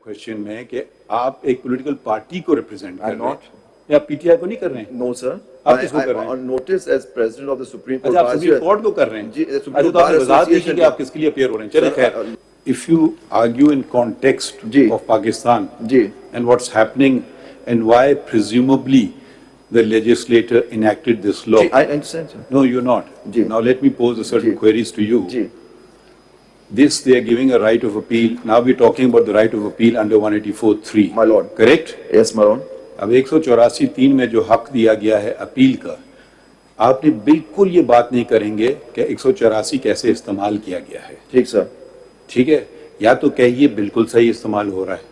Question में कि आप एक पॉलिटिकल पार्टी को रिप्रेजेंट कर रहे हैं not. या पीटीआई को नहीं कर रहे हैं? No, sir. आप किसको कर रहे हैं? On notice as president of the Supreme Court. अच्छा, आप सुप्रीम कोर्ट को कर रहे हैं? जी, Supreme अच्छा, तो Court आपने Bar वजाहत नहीं की Association कि आप किसके लिए अपियर हो रहे हैं? चलिए Sir, खैर, if you argue in context ji. of Pakistan ji. and what's happening and why presumably the legislator enacted this law. I understand, sir. No, you're not. Ji. Now let me pose a certain ji. queries to you. Ji. This they are giving a right of appeal. Now we're talking about the right of appeal under 184(3). My lord. Correct? Yes, my lord. अब 184(3) में जो हक दिया गया है appeal का, आपने बिल्कुल ये बात नहीं करेंगे कि 184 कैसे इस्तेमाल किया गया है। ठीक सर। ठीक है, या तो कहिए बिल्कुल सही इस्तेमाल हो रहा है,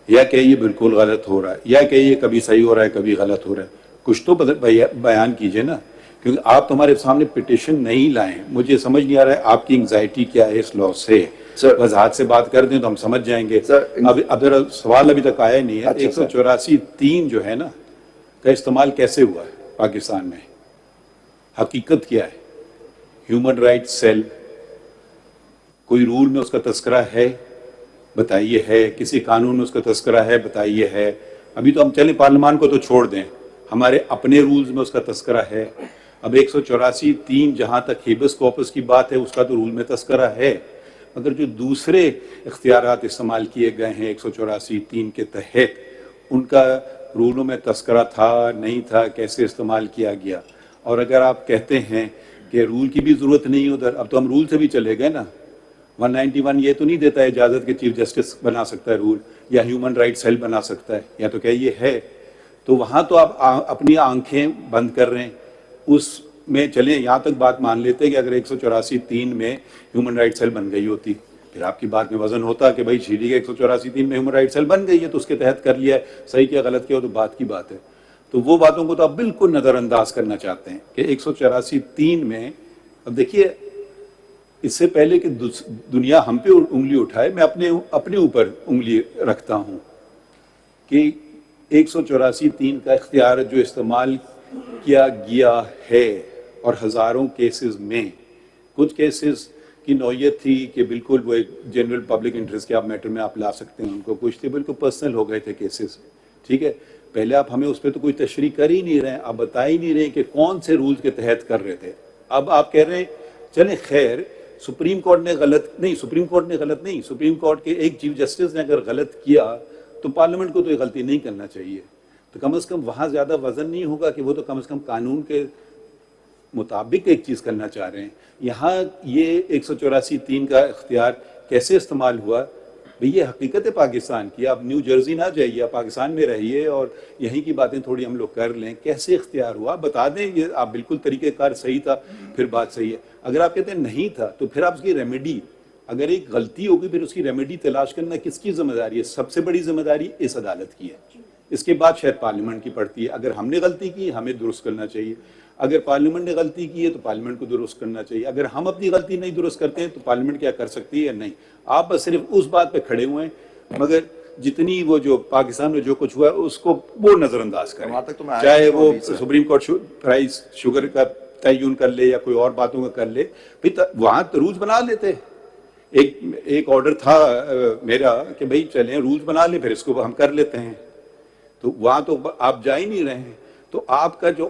या कहिए बिल्कुल गलत हो रहा है, या कहिए कभी सही हो रहा है कभी गलत हो रहा है। कुछ तो बयान कीजिए ना, क्योंकि आप तो हमारे सामने पिटिशन नहीं लाए। मुझे समझ नहीं आ रहा है आपकी एंग्जाइटी क्या है इस लॉ से। सर, वजाहत से बात कर दें तो हम समझ जाएंगे। सर, अब सवाल अभी तक आया नहीं है। अच्छा, 184(3) जो है ना का इस्तेमाल कैसे हुआ है पाकिस्तान में, हकीकत क्या है? ह्यूमन राइट्स सेल, कोई रूल में उसका तस्करा है बताइए, है किसी कानून में उसका तस्करा है बताइए, है। अभी तो हम चले पार्लियामान को तो छोड़ दें, हमारे अपने रूल्स में उसका तस्करा है। अब 184(3) जहां तक हेबस कॉर्पस की बात है उसका तो रूल में तस्करा है, मगर जो दूसरे इख्तियारात इस्तेमाल किए गए हैं 184(3) के तहत, उनका रूलों में तस्करा था नहीं था, कैसे इस्तेमाल किया गया। और अगर आप कहते हैं कि रूल की भी ज़रूरत नहीं उधर, अब तो हम रूल से भी चले गए ना। 191 ये तो नहीं देता है इजाज़त के चीफ जस्टिस बना सकता है रूल, या ह्यूमन राइट्स सेल बना सकता है, या तो कहिए है। तो वहाँ तो आप अपनी आंखें बंद कर रहे हैं। उसमें चलें, यहाँ तक बात मान लेते हैं कि अगर 184(3) में ह्यूमन राइट्स सेल बन गई होती, फिर आपकी बात में वजन होता कि भाई ठीक है 184(3) में ह्यूमन राइट्स सेल बन गई है तो उसके तहत कर लिया है, सही क्या गलत किया तो बात की बात है। तो वो बातों को तो आप बिल्कुल नज़रअंदाज करना चाहते हैं कि 184(3) में, अब देखिए इससे पहले कि दुनिया हम पे उंगली उठाए, मैं अपने ऊपर उंगली रखता हूँ कि 184(3) का इख्तियार जो इस्तेमाल किया गया है, और हज़ारों केसेस में कुछ केसेस की नौयत थी कि बिल्कुल वो एक जनरल पब्लिक इंटरेस्ट के आप मैटर में आप ला सकते हैं उनको, कुछ थे बिल्कुल पर्सनल हो गए थे केसेस। ठीक है, पहले आप हमें उस पर तो कोई तशरीह कर ही नहीं रहे हैं, आप बता ही नहीं रहे कि कौन से रूल्स के तहत कर रहे थे। अब आप कह रहे हैं चलें खैर सुप्रीम कोर्ट ने गलत नहीं, सुप्रीम कोर्ट के एक चीफ जस्टिस ने अगर गलत किया तो पार्लियामेंट को तो ये गलती नहीं करना चाहिए। तो कम से कम वहाँ ज़्यादा वजन नहीं होगा कि वो तो कम से कम कानून के मुताबिक एक चीज़ करना चाह रहे हैं। यहाँ ये 184(3) का इख्तियार कैसे इस्तेमाल हुआ, भाई ये हकीकत है पाकिस्तान की। आप न्यू जर्सी ना जाइए, आप पाकिस्तान में रहिए और यहीं की बातें थोड़ी हम लोग कर लें। कैसे इख्तियार हुआ बता दें, ये आप बिल्कुल तरीक़ेकार सही था, फिर बात सही है। अगर आप कहते हैं नहीं था तो फिर आप उसकी रेमेडी, अगर एक गलती होगी फिर उसकी रेमेडी तलाश करना किसकी जिम्मेदारी है? सबसे बड़ी जिम्मेदारी इस अदालत की है, इसके बाद शायद पार्लियामेंट की पड़ती है। अगर हमने गलती की हमें दुरुस्त करना चाहिए, अगर पार्लियामेंट ने गलती की है तो पार्लियामेंट को दुरुस्त करना चाहिए। अगर हम अपनी गलती नहीं दुरुस्त करते हैं तो पार्लियामेंट क्या कर सकती है या नहीं। आप बस सिर्फ उस बात पे खड़े हुए हैं, मगर जितनी वो जो पाकिस्तान में जो कुछ हुआ है उसको वो नजरअंदाज करें, चाहे वो सुप्रीम कोर्ट प्राइस शुगर का तयन कर ले या कोई और बातों का कर ले। फिर वहां तो रूल्स बना लेते। एक ऑर्डर था मेरा कि भाई चलें रूल्स बना ले, फिर इसको हम कर लेते हैं। तो वहां तो आप जा ही नहीं रहे हैं। तो आपका जो